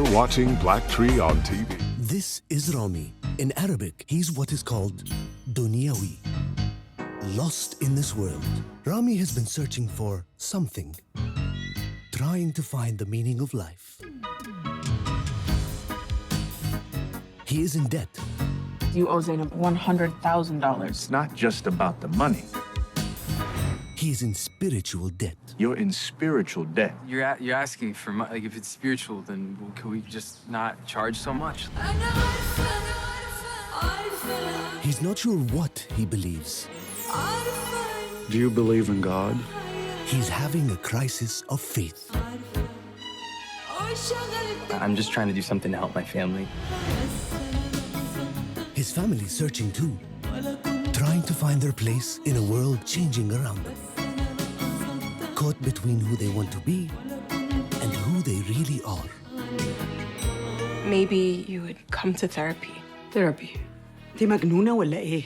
You're watching BLACKTREE on TV. This is Rami. In Arabic, he's what is called Dunyawi. Lost in this world, Rami has been searching for something, trying to find the meaning of life. He is in debt. You owe Zainab $100,000. It's not just about the money. He is in spiritual debt. You're in spiritual debt. You're asking for money. Like, if it's spiritual, then could we just not charge so much? He's not sure what he believes. Do you believe in God? He's having a crisis of faith. I'm just trying to do something to help my family. His family's searching too, trying to find their place in a world changing around them. Caught between who they want to be and who they really are. Maybe you would come to therapy. Therapy. دي مجنونة ولا إيه؟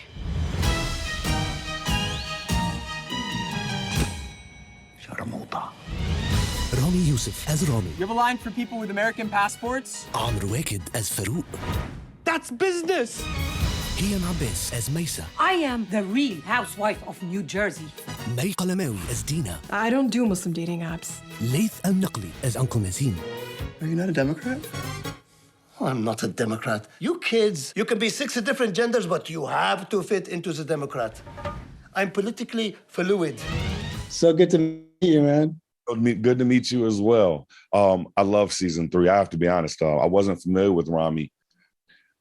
Rami Youssef as Rami. You have a line for people with American passports? Amr Waked as Farouk. That's business! Hiam Abbas as Maisa. I am the real housewife of New Jersey. May Qalamawi as Dina. I don't do Muslim dating apps. Laith Nakli as Uncle Nasim. Are you not a Democrat? I'm not a Democrat. You kids, you can be 6 different genders, but you have to fit into the Democrat. I'm politically fluid. So good to meet you, man. Good to meet you as well. I love season 3. I have to be honest. I wasn't familiar with Rami.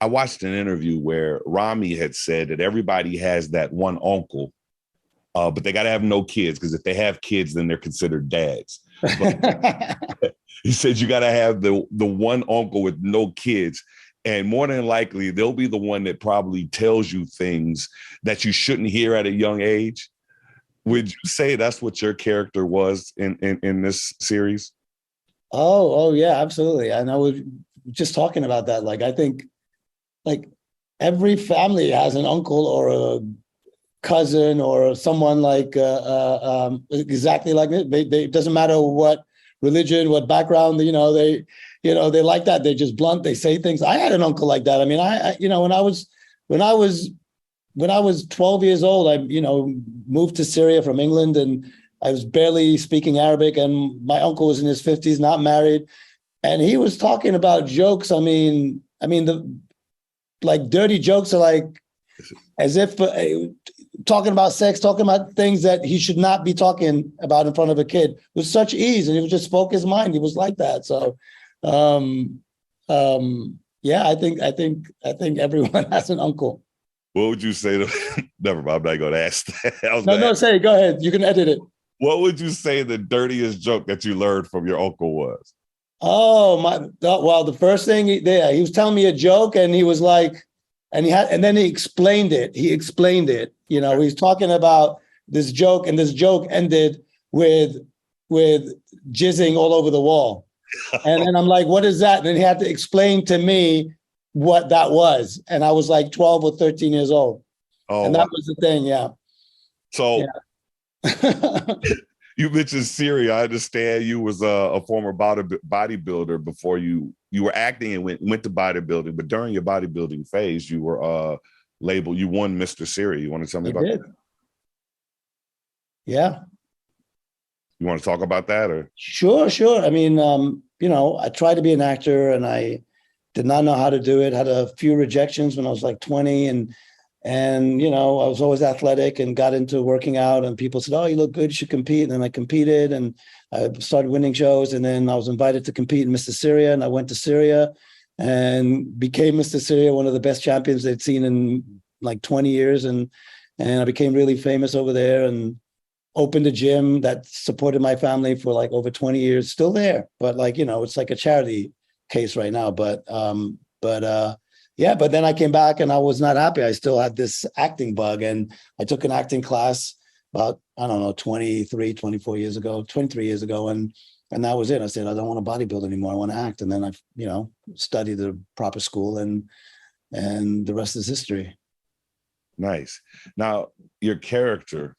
I watched an interview where Rami had said that everybody has that one uncle, but they got to have no kids, because if they have kids, then they're considered dads. He said you got to have the one uncle with no kids. And more than likely, they'll be the one that probably tells you things that you shouldn't hear at a young age. Would you say that's what your character was in this series? Oh, yeah, absolutely. And I was just talking about that. Like, I think, like, every family has an uncle or a cousin or someone like exactly like me. It doesn't matter what religion, what background, they like that. They're just blunt. They say things. I had an uncle like that. I mean, when I was 12 years old, I moved to Syria from England, and I was barely speaking Arabic, and my uncle was in his 50s, not married, and he was talking about jokes. I mean, the like dirty jokes are like as if talking about sex, talking about things that he should not be talking about in front of a kid with such ease, and he just spoke his mind. He was like that. So, yeah, I think everyone has an uncle. What would you say to? Never mind. I'm not going to ask that. No, say it. Go ahead. You can edit it. What would you say the dirtiest joke that you learned from your uncle was? Oh my! Well, the first thing he was telling me a joke, and he was like, and then he explained it. He was talking about this joke, and this joke ended with jizzing all over the wall. And then I'm like, what is that? And then he had to explain to me what that was. And I was like 12 or 13 years old. Oh, and that was the thing. Yeah. So you mentioned Syria. I understand you was a former bodybuilder before you were acting and went to bodybuilding. But during your bodybuilding phase, you were labeled, you won Mr. Syria. You want to tell me about that? Yeah. You want to talk about that? Or Sure. I mean, I tried to be an actor, and I did not know how to do it. Had a few rejections when I was like 20, and I was always athletic and got into working out, and people said, "Oh, you look good, you should compete." And then I competed, and I started winning shows, and then I was invited to compete in Mr. Syria, and I went to Syria and became Mr. Syria, one of the best champions they'd seen in like 20 years, and I became really famous over there, and opened a gym that supported my family for like over 20 years, still there, but like, it's like a charity case right now. But then I came back and I was not happy. I still had this acting bug, and I took an acting class about, 23 years ago, and that was it. I said, I don't want to bodybuild anymore. I want to act. And then I, studied the proper school, and the rest is history. Nice. Now, your character,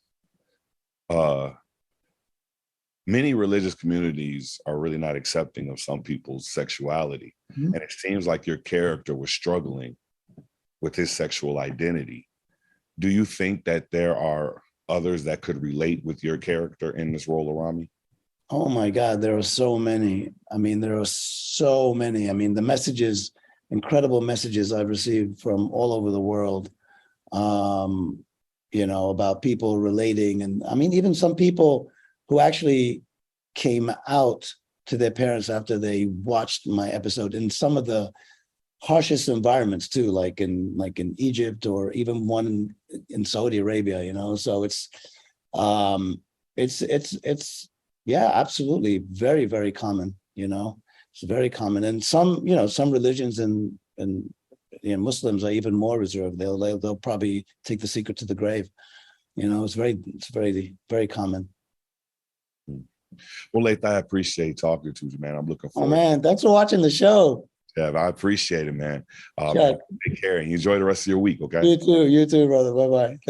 many religious communities are really not accepting of some people's sexuality. Mhm. And it seems like your character was struggling with his sexual identity. Do you think that there are others that could relate with your character in this role of Rami? Oh my God, there are so many. I mean, there are so many. I mean, the messages, incredible messages I've received from all over the world, you know, about people relating. And I mean, even some people who actually came out to their parents after they watched my episode in some of the harshest environments too, like in Egypt or even one in Saudi Arabia, you know. So it's yeah, absolutely very, very common, you know. It's very common. And some, you know, some religions and you know, Muslims are even more reserved. They'll probably take the secret to the grave. You know, it's very, very common. Well, Laith, I appreciate talking to you, man. I'm looking Oh forward. man, thanks for watching the show. Yeah, I appreciate it, man. Sure. Take care and you enjoy the rest of your week, okay? You too, brother. Bye-bye.